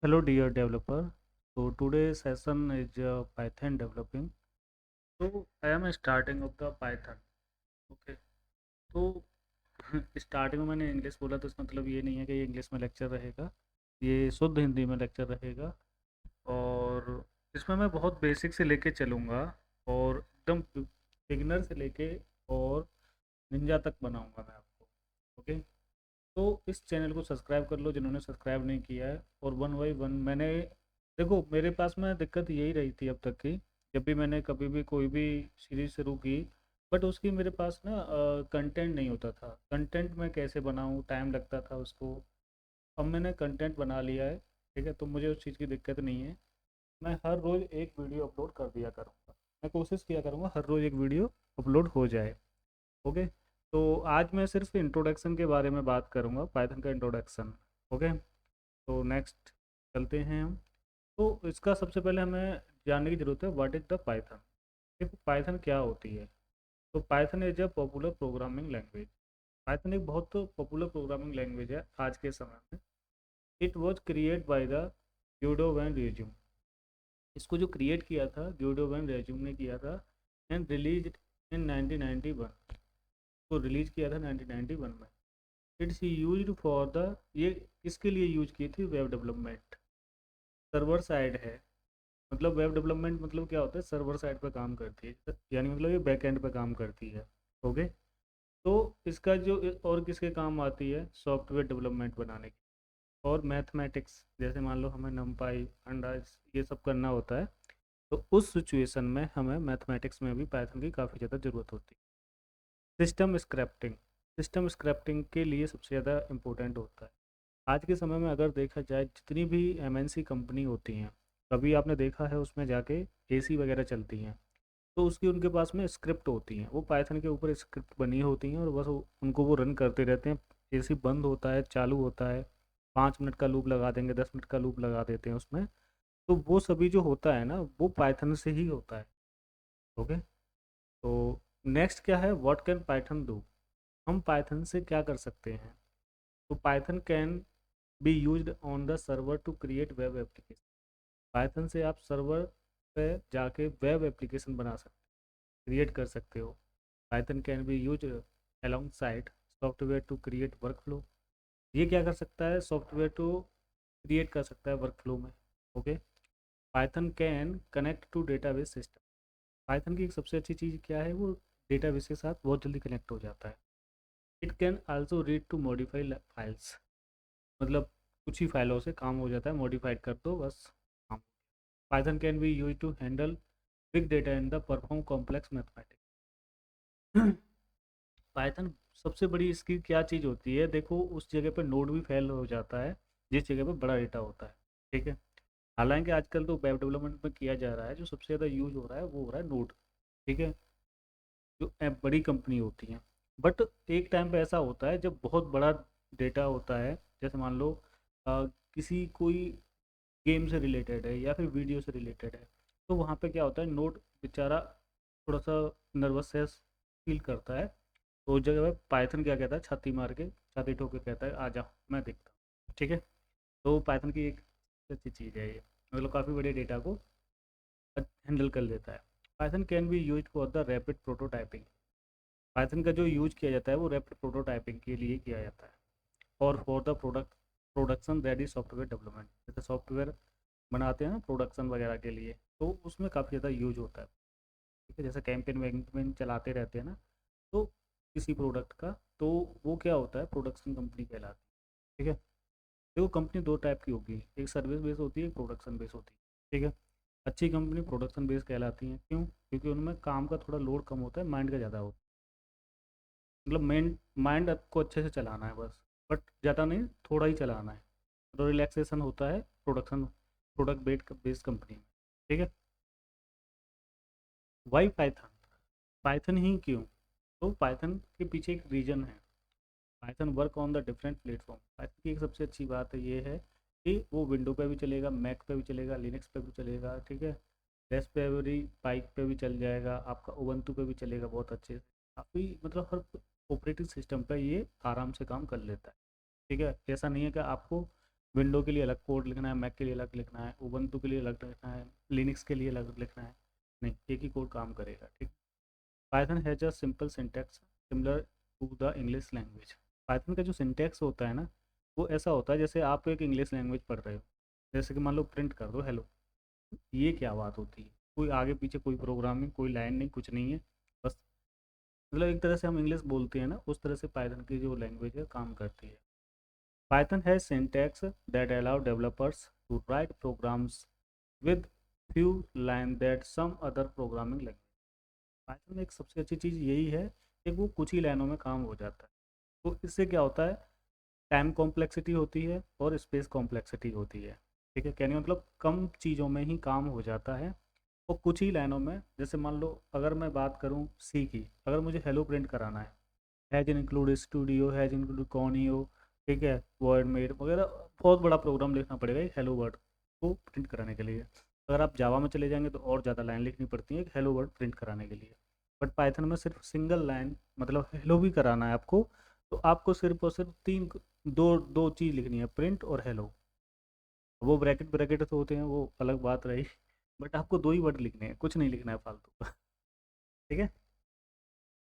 Hello dear developer. So today's session is Python developing. So I am starting of the Python. Okay. तो starting में मैंने English बोला तो इसका मतलब ये नहीं है कि ये इंग्लिश में लेक्चर रहेगा। ये शुद्ध हिंदी में लेक्चर रहेगा और इसमें मैं बहुत बेसिक से लेके चलूँगा और एकदम बिगिनर से लेके और निंजा तक बनाऊँगा मैं आपको। ओके। तो इस चैनल को सब्सक्राइब कर लो जिन्होंने सब्सक्राइब नहीं किया है और वन बाई वन मैंने देखो मेरे पास में दिक्कत यही रही थी अब तक की। जब भी मैंने कभी भी कोई भी सीरीज शुरू की बट उसकी मेरे पास ना कंटेंट नहीं होता था। कंटेंट मैं कैसे बनाऊँ, टाइम लगता था उसको। अब मैंने कंटेंट बना लिया है। ठीक है, तो मुझे उस चीज़ की दिक्कत नहीं है। मैं हर रोज़ एक वीडियो अपलोड कर दिया करूँगा। मैं कोशिश किया करूँगा हर रोज़ एक वीडियो अपलोड हो जाए। ओके। तो आज मैं सिर्फ इंट्रोडक्शन के बारे में बात करूंगा, पाइथन का इंट्रोडक्शन। ओके। तो नेक्स्ट चलते हैं हम। तो इसका सबसे पहले हमें जानने की ज़रूरत है व्हाट इज़ द पाइथन। देखो पाइथन क्या होती है। तो Python is a popular programming language. Python एक बहुत पॉपुलर प्रोग्रामिंग लैंग्वेज है आज के समय में। It was create by the Guido van Rossum. इसको जो क्रिएट किया था ग्यूडो वैन र्यूजुम ने किया था एंड रिलीज इन 1991। को रिलीज किया था 1991 में। इट्स यूज्ड फॉर द ये किसके लिए यूज की थी? Web development. सर्वर साइड है। मतलब वेब डेवलपमेंट मतलब क्या होता है? सर्वर साइड पे काम करती है, यानी मतलब ये बैक एंड पे काम करती है। ओके। तो इसका जो और किसके काम आती है? सॉफ्टवेयर डेवलपमेंट बनाने की और मैथमेटिक्स। जैसे मान लो हमें नमपाई अंडाज ये सब करना होता है तो उस सिचुएशन में हमें मैथमेटिक्स में भी पाइथन की काफ़ी ज़्यादा ज़रूरत होती है। सिस्टम स्क्रैप्टिंग। सिस्टम स्क्रैप्टिंग के लिए सबसे ज़्यादा इम्पोर्टेंट होता है। आज के समय में अगर देखा जाए जितनी भी एमएनसी कंपनी होती हैं, कभी आपने देखा है उसमें जाके एसी वगैरह चलती हैं तो उसकी उनके पास में स्क्रिप्ट होती हैं। वो पाइथन के ऊपर स्क्रिप्ट बनी होती हैं और बस उनको वो रन करते रहते हैं। एसी बंद होता है, चालू होता है, 5 मिनट का लूप लगा देंगे, 10 मिनट का लूप लगा देते हैं उसमें। तो वो सभी जो होता है ना वो पाइथन से ही होता है। ओके। तो नेक्स्ट क्या है? What can Python do. हम पाइथन से क्या कर सकते हैं? तो Python can be used on the server to create web application. Python से आप सर्वर पे जाके वेब एप्लीकेशन बना सकते, क्रिएट कर सकते हो। Python can be use alongside software to create workflow. ये क्या कर सकता है? सॉफ्टवेयर टू क्रिएट कर सकता है वर्क फ्लो में। Okay. Python can connect to database system. Python की एक सबसे अच्छी चीज़ क्या है? वो डेटाबेस के साथ बहुत जल्दी कनेक्ट हो जाता है। It can also read to modify files. मतलब कुछ ही फाइलों से काम हो जाता है, मॉडिफाइड कर दो बस काम। Python can be use to handle big data in the perform complex mathematics. Python सबसे बड़ी इसकी क्या चीज़ होती है? देखो उस जगह पर नोड भी फेल हो जाता है जिस जगह पर बड़ा डेटा होता है। ठीक है। हालांकि आजकल तो वेब डेवलपमेंट में किया जा रहा है, जो सबसे ज़्यादा यूज हो रहा है वो हो रहा है नोड। ठीक है। जो बड़ी कंपनी होती हैं। बट एक टाइम पे ऐसा होता है जब बहुत बड़ा डेटा होता है। जैसे मान लो किसी कोई गेम से रिलेटेड है या फिर वीडियो से रिलेटेड है। तो वहाँ पे क्या होता है, नोट बेचारा थोड़ा सा नर्वस है, फील करता है। तो उस जगह पे पाइथन क्या कहता है, छाती मार के छाती ठोक के कहता है आ जाओ मैं देखता हूँ। ठीक है। तो पाइथन की एक अच्छी चीज़ है ये, मतलब काफ़ी बड़े डेटा को हैंडल कर लेता है। Python can be use for the rapid prototyping. Python का जो यूज किया जाता है वो रैपिड प्रोटोटाइपिंग के लिए किया जाता है और for the production ready software development. जैसे सॉफ्टवेयर बनाते हैं ना प्रोडक्शन वगैरह के लिए, तो उसमें काफ़ी ज़्यादा यूज होता है। ठीक है। जैसे कैंपेन वैम्पेन चलाते रहते हैं ना, तो किसी प्रोडक्ट का, तो वो क्या होता है, प्रोडक्शन कंपनी कहलाती है। ठीक है। देखो कंपनी दो टाइप की होगी, एक सर्विस बेस होती है, एक प्रोडक्शन बेस होती है। ठीक है। अच्छी कंपनी प्रोडक्शन बेस कहलाती है। क्यों? क्योंकि उनमें काम का थोड़ा लोड कम होता है, माइंड का ज़्यादा होता है। मतलब माइंड आपको अच्छे से चलाना है बस, बट ज़्यादा नहीं, थोड़ा ही चलाना है। तो रिलैक्सेशन होता है प्रोडक्शन प्रोडक्ट बेस्ड कंपनी में। ठीक है। Y Python? पाइथन ही क्यों? तो पाइथन के पीछे एक रीजन है। Python work on the different platform. Python की एक सबसे अच्छी बात है ये है कि वो विंडो पे भी चलेगा, मैक पे भी चलेगा, लिनक्स पे भी चलेगा। ठीक है। रेस्पबेरी पाइप पे भी चल जाएगा, आपका उबंटू पे भी चलेगा बहुत अच्छे से। काफ़ी मतलब हर ऑपरेटिंग सिस्टम पे ये आराम से काम कर लेता है। ठीक है। ऐसा नहीं है कि आपको विंडो के लिए अलग कोड लिखना है, मैक के लिए अलग लिखना है, उबंटू के लिए अलग लिखना है, लिनक्स के लिए अलग लिखना है, नहीं, एक ही कोड काम करेगा, ठीक। Python has a simple syntax similar to the English language. Python का जो सिंटैक्स होता है ना, वो ऐसा होता है जैसे आप एक इंग्लिश लैंग्वेज पढ़ रहे हो। जैसे कि मान लो प्रिंट कर दो हेलो, ये क्या बात होती है, कोई आगे पीछे कोई प्रोग्रामिंग, कोई लाइन नहीं, कुछ नहीं है, बस मतलब एक तरह से हम इंग्लिश बोलते हैं ना, उस तरह से पाइथन की जो लैंग्वेज है काम करती है। Python has syntax that allow developers to write programs with few line that some other programming language. Python में एक सबसे अच्छी चीज़ यही है कि वो कुछ ही लाइनों में काम हो जाता है। तो इससे क्या होता है, टाइम कॉम्प्लेक्सिटी होती है और स्पेस कॉम्प्लेक्सिटी होती है, ठीक है, कहने का मतलब कम चीज़ों में ही काम हो जाता है और कुछ ही लाइनों में। जैसे मान लो अगर मैं बात करूँ सी की, अगर मुझे हेलो प्रिंट कराना has include studio, has include conio, ठीक है, वर्ड मेड वगैरह, बहुत बड़ा प्रोग्राम लिखना पड़ेगा एक हेलो वर्ड को प्रिंट कराने के लिए। अगर आप जावा में चले जाएंगे तो और ज़्यादा लाइन लिखनी पड़ती है एक हेलो वर्ड प्रिंट कराने के लिए। बट पाइथन में सिर्फ सिंगल लाइन, मतलब हेलो भी कराना है आपको, तो आपको सिर्फ और सिर्फ तीन, दो दो चीज़ लिखनी है, प्रिंट और हेलो। वो ब्रैकेट ब्रैकेट तो होते हैं, वो अलग बात रही, बट आपको दो ही वर्ड लिखने हैं, कुछ नहीं लिखना है फालतू का। ठीक है।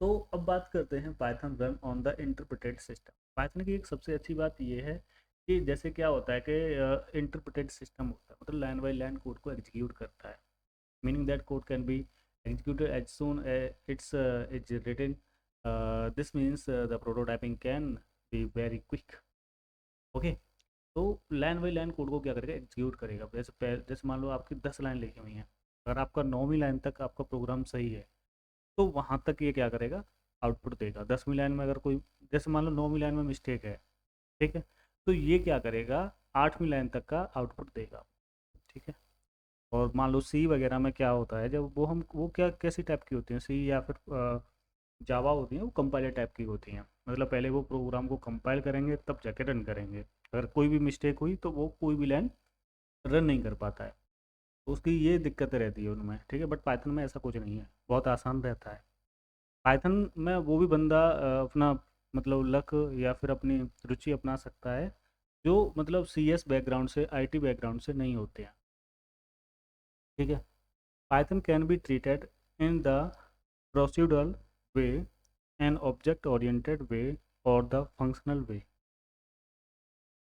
तो अब बात करते हैं Python run on the interpreted system. Python की एक सबसे अच्छी बात यह है कि जैसे क्या होता है कि इंटरप्रेटेड सिस्टम होता है, मतलब लाइन बाय लाइन कोड को एग्जीक्यूट करता है, meaning that code can be executed as soon as it's written. This means the prototyping can be very quick. Okay. तो लाइन बाई लाइन कोड को क्या करेगा, एग्जीक्यूट करेगा। जैसे मान लो आपकी 10 लाइन लिखी हुई हैं, अगर आपका 9वीं लाइन तक आपका प्रोग्राम सही है तो वहाँ तक ये क्या करेगा, आउटपुट देगा। 10वीं लाइन में अगर कोई, जैसे मान लो 9वीं लाइन में मिस्टेक है, ठीक है, तो ये क्या करेगा, 8वीं लाइन तक का आउटपुट देगा, ठीक है। और मान लो सी वगैरह में क्या होता है, जब वो हम वो क्या कैसी टाइप की होती हैं सी या फिर जावा होती हैं, वो कंपाइलर टाइप की होती हैं, मतलब पहले वो प्रोग्राम को कंपाइल करेंगे तब जाके रन करेंगे। अगर कोई भी मिस्टेक हुई तो वो कोई भी लाइन रन नहीं कर पाता है, तो उसकी ये दिक्कतें रहती है उनमें, ठीक है। बट पाइथन में ऐसा कुछ नहीं है, बहुत आसान रहता है। पाइथन में वो भी बंदा अपना मतलब लक या फिर अपनी रुचि अपना सकता है जो मतलब सी एस बैकग्राउंड से, आईटी बैकग्राउंड से नहीं होते हैं, ठीक है। Python can be treated in the procedural way, an object oriented way और द फंक्शनल वे।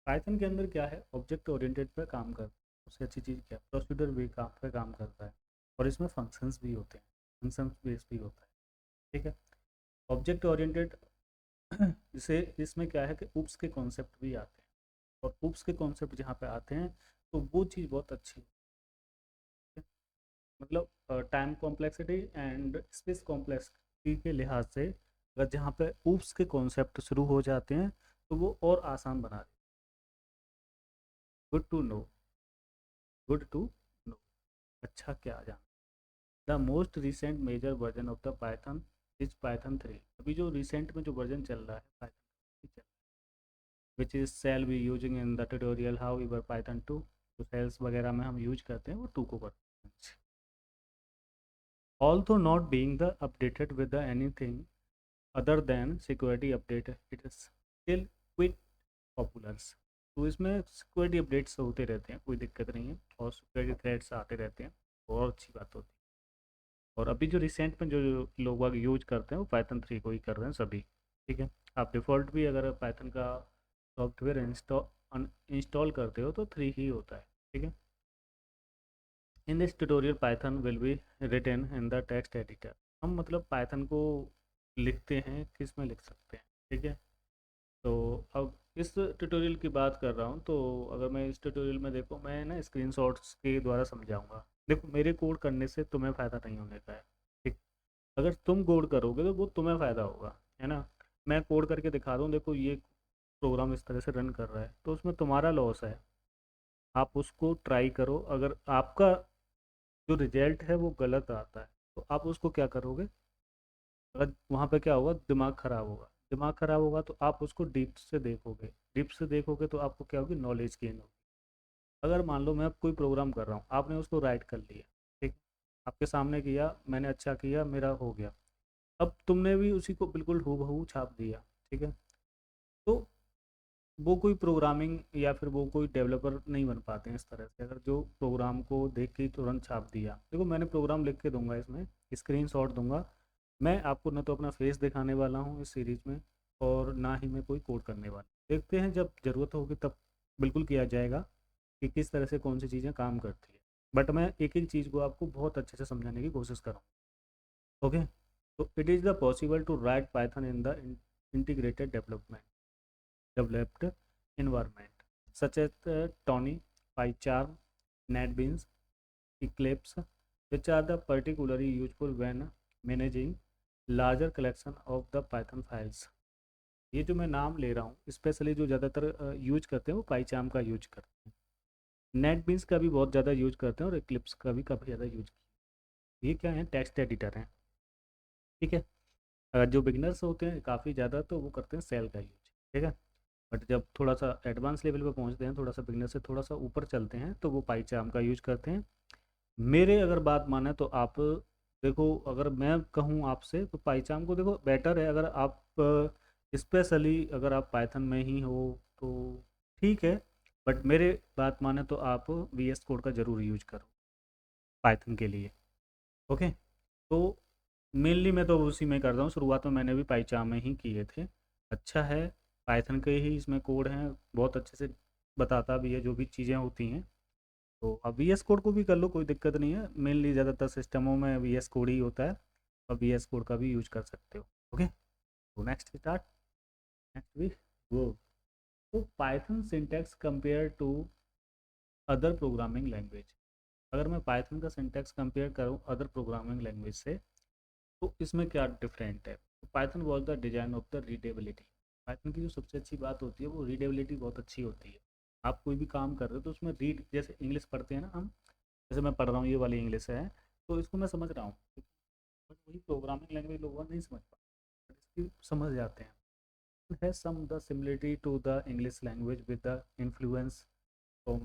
पाइथन के अंदर क्या है, ऑब्जेक्ट ओरिएंटेड पे काम करता है, उससे अच्छी चीज़ क्या है, प्रोसीडर वे काम पे काम करता है, और इसमें फंक्शंस भी होते हैं, फंक्शन बेस भी होता है, ठीक है। ऑब्जेक्ट ओरिएंटेड इसे इसमें क्या है कि उप्स के कॉन्सेप्ट भी आते हैं, और उप्स के कॉन्सेप्ट जहाँ पे आते हैं तो वो चीज़ बहुत अच्छी है, मतलब time complexity and space complexity के लिहाज से अगर जहाँ पे ऊप्स के कॉन्सेप्ट शुरू हो जाते हैं तो वो और आसान बना देते। Good to know, good to know, अच्छा क्या जान। The most recent major version of the Python is Python 3। अभी जो रिसेंट में जो वर्जन चल रहा है Python, which is shall be using in the tutorial however Python 2। जो सेल्स वगैरह में हम यूज करते हैं वो 2 को करते हैं। Although not being the updated with the anything other than security update, it is still quite popular। तो इसमें सिक्योरिटी अपडेट्स होते रहते हैं, कोई दिक्कत नहीं है, और सिक्योरिटी थ्रेड्स आते रहते हैं, और अच्छी बात होती है। और अभी जो रिसेंट में जो लोग बाग यूज करते हैं वो पाइथन 3 को ही कर रहे हैं सभी, ठीक है। आप डिफ़ॉल्ट भी अगर पाइथन का सॉफ्टवेयर इंस्टॉल करते हो तो 3 ही होता है, ठीक है। In this tutorial Python will be written in the text editor. हम मतलब पाइथन को लिखते हैं किस में लिख सकते हैं, ठीक है। तो अब इस ट्यूटोरियल की बात कर रहा हूँ, तो अगर मैं इस ट्यूटोरियल में देखो, मैं ना स्क्रीनशॉट्स के द्वारा समझाऊंगा। देखो मेरे कोड करने से तुम्हें फ़ायदा नहीं होने का है, ठीक। अगर तुम कोड करोगे तो वो तुम्हें फ़ायदा होगा, है ना। मैं कोड करके दिखा दूँ, देखो ये प्रोग्राम इस तरह से रन कर रहा है, तो उसमें तुम्हारा लॉस है। आप उसको ट्राई करो, अगर आपका जो रिजल्ट है वो गलत आता है तो आप उसको क्या करोगे, अगर वहाँ पे क्या होगा, दिमाग ख़राब होगा। दिमाग ख़राब होगा तो आप उसको डीप से देखोगे, डीप से देखोगे तो आपको क्या होगी, नॉलेज गेन होगी। अगर मान लो मैं अब कोई प्रोग्राम कर रहा हूँ, आपने उसको राइट कर लिया, ठीक, आपके सामने किया, मैंने अच्छा किया, मेरा हो गया। अब तुमने भी उसी को बिल्कुल हूबहू छाप दिया, ठीक है। तो वो कोई प्रोग्रामिंग या फिर वो कोई डेवलपर नहीं बन पाते हैं इस तरह से, अगर जो प्रोग्राम को देख के ही तुरंत छाप दिया। देखो मैंने प्रोग्राम लिख के दूंगा, इसमें स्क्रीनशॉट दूंगा। मैं आपको ना तो अपना फेस दिखाने वाला हूँ इस सीरीज में, और ना ही मैं कोई कोड करने वाला। देखते हैं जब ज़रूरत होगी तब बिल्कुल किया जाएगा कि किस तरह से कौन सी चीज़ें काम करती है। बट मैं एक एक चीज़ को आपको बहुत अच्छे से समझाने की कोशिश करूँगा। ओके। तो it is the possible to write Python in the integrated developed environment such as Tony, PyCharm, NetBeans, Eclipse, which are the particularly useful when managing larger collection of the Python files. ये जो मैं नाम ले रहा हूँ specially जो ज़्यादातर use करते हैं वो पाईचार्म का यूज करते हैं, नेटबीन्स का भी बहुत ज़्यादा यूज करते हैं, और इक्लिप्स का भी काफ़ी ज़्यादा यूज। ये क्या है, टेक्स्ट एडिटर हैं। ठीक है। अगर जो बिगनर्स होते हैं काफ़ी ज़्यादा तो वो करते हैं सेल का यूज। ठीक है। बट जब थोड़ा सा एडवांस लेवल पे पहुंचते हैं, थोड़ा सा बिगनर से थोड़ा सा ऊपर चलते हैं, तो वो पाईचार्म का यूज करते हैं। मेरे अगर बात माने तो आप देखो, अगर मैं कहूँ आपसे तो पाईचार्म को देखो बेटर है। अगर आप स्पेशली अगर आप पाइथन में ही हो तो ठीक है, बट मेरे बात माने तो आप वी एस कोड का ज़रूर यूज करो पाइथन के लिए। ओके। तो मेनली मैं तो उसी में करता हूँ, शुरुआत में मैंने भी पाईचार्म में ही किए थे। अच्छा है, पाइथन के ही इसमें कोड हैं, बहुत अच्छे से बताता भी है जो भी चीज़ें होती हैं। तो अब वी एस कोड को भी कर लो, कोई दिक्कत नहीं है। मेनली ज़्यादातर सिस्टमों में वी एस कोड ही होता है, और वी एस कोड का भी यूज कर सकते हो। ओके। तो next start, next we go. तो Python syntax compare to other programming language. अगर मैं पाइथन का सिंटैक्स कंपेयर करूँ अदर प्रोग्रामिंग लैंग्वेज से, तो इसमें क्या डिफरेंट है। Python was the design of the readability. Python की जो सबसे अच्छी बात होती है वो रीडेबिलिटी बहुत अच्छी होती है। आप कोई भी काम कर रहे हो तो उसमें रीड, जैसे इंग्लिश पढ़ते हैं ना हम, जैसे मैं पढ़ रहा हूँ ये वाली इंग्लिश है तो इसको मैं समझ रहा हूँ, बट वही प्रोग्रामिंग लैंग्वेज लोग नहीं समझ पाते, बट इसकी समझ जाते हैं। It has some the similarity to the English language with the influence from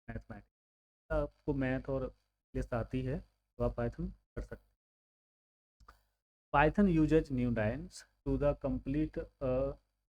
mathematics. आपको मैथ और इंग्लिश आती है तो आप पाइथन कर सकते हैं। Python uses new lines to the complete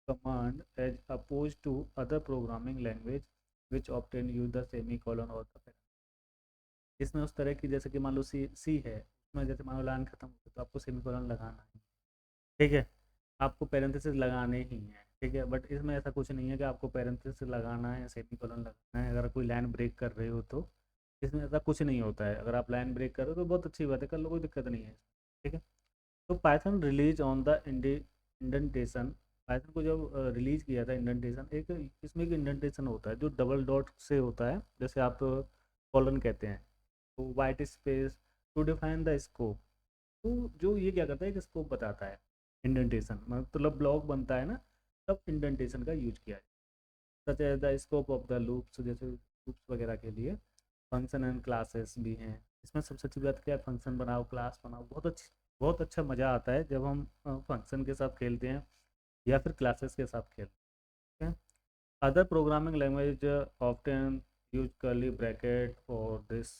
command as opposed to other programming language which often use the semicolon or the parentheses. इसमें उस तरह की, जैसे कि मान लो सी है, उसमें जैसे मान लो लाइन खत्म हो गई तो आपको सेमीकोलन लगाना है। ठीक है। आपको पेरेंथेसिस लगाने ही हैं। ठीक है। बट इसमें ऐसा कुछ नहीं है कि आपको पेरेंथेसिस लगाना है या सेमीकोलन लगाना है अगर कोई लाइन ब्रेक कर रहे हो तो। इसमें ऐसा कुछ नहीं होता है। अगर आप लाइन ब्रेक कर रहे हो तो बहुत अच्छी बात है, कर लो, कोई दिक्कत नहीं है। ठीक है। तो Python release on the indentation. Python को जब रिलीज किया था, इंडेंटेशन एक, इसमें एक इंडेंटेशन होता है जो डबल डॉट से होता है, जैसे आप कॉलन कहते हैं, तो white space to define the scope. तो जो ये क्या करता है, एक स्कोप बताता है। इंडेंटेशन मतलब ब्लॉक बनता है ना, तब इंडेंटेशन का यूज किया है। Such as the scope of the loops, जैसे लूप्स वगैरह के लिए फंक्शन एंड क्लासेस भी हैं। इसमें सबसे अच्छी बात क्या है, फंक्शन बनाओ, क्लास बनाओ, बहुत अच्छा मज़ा आता है जब हम फंक्शन के साथ खेलते हैं या फिर क्लासेस के साथ खेलते हैं। Other programming language often use करली ब्रैकेट फॉर दिस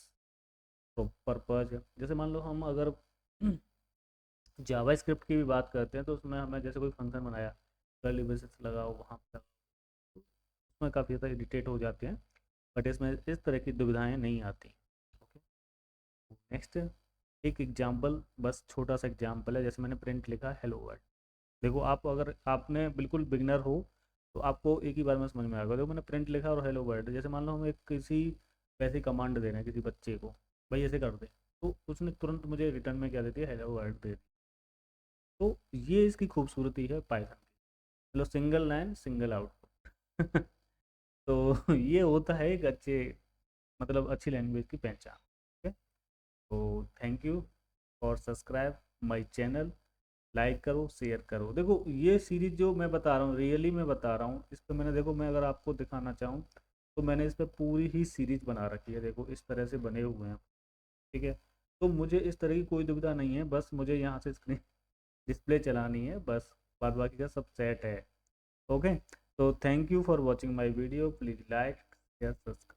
पर्पज। जैसे मान लो हम अगर जावा स्क्रिप्ट की भी बात करते हैं तो उसमें हमें जैसे कोई फंक्शन बनाया, कर्ली ब्रेसेस लगाओ वहाँ पर, उसमें काफ़ी ज़्यादा इरिटेट हो जाते हैं। बट इसमें इस तरह की दुविधाएं नहीं आती। ओके। नेक्स्ट, एक एग्जाम्पल, बस छोटा सा एग्जाम्पल है। जैसे मैंने प्रिंट लिखा हेलो वर्ल्ड। देखो आप, अगर आपने बिल्कुल बिगनर हो तो आपको एक ही बार में समझ में आएगा। देखो मैंने प्रिंट लिखा और हेलो वर्ल्ड, जैसे मान लो हम एक किसी वैसी कमांड दे रहे हैं किसी बच्चे को, भाई ऐसे कर दे, तो उसने तुरंत मुझे रिटर्न में क्या देती है, हेलो वर्ल्ड दे दी। तो ये इसकी खूबसूरती है पाइथन की। चलो, सिंगल लाइन सिंगल आउटपुट। तो ये होता है एक अच्छे, मतलब अच्छी लैंग्वेज की पहचान। ठीक है। तो thank you for subscribe my channel. Like करो, शेयर करो। देखो ये सीरीज जो मैं बता रहा हूँ, रियली मैं बता रहा हूँ, इस पर मैंने, देखो मैं अगर आपको दिखाना चाहूँ तो मैंने इस पर पूरी ही सीरीज बना रखी है। देखो इस तरह से बने हुए हैं। ठीक है। तो मुझे इस तरह की कोई दुविधा नहीं है, बस मुझे यहाँ से स्क्रीन डिस्प्ले चलानी है बस, बाद बाकी का सब सेट है। ओके। तो thank you for watching my video, please like share subscribe.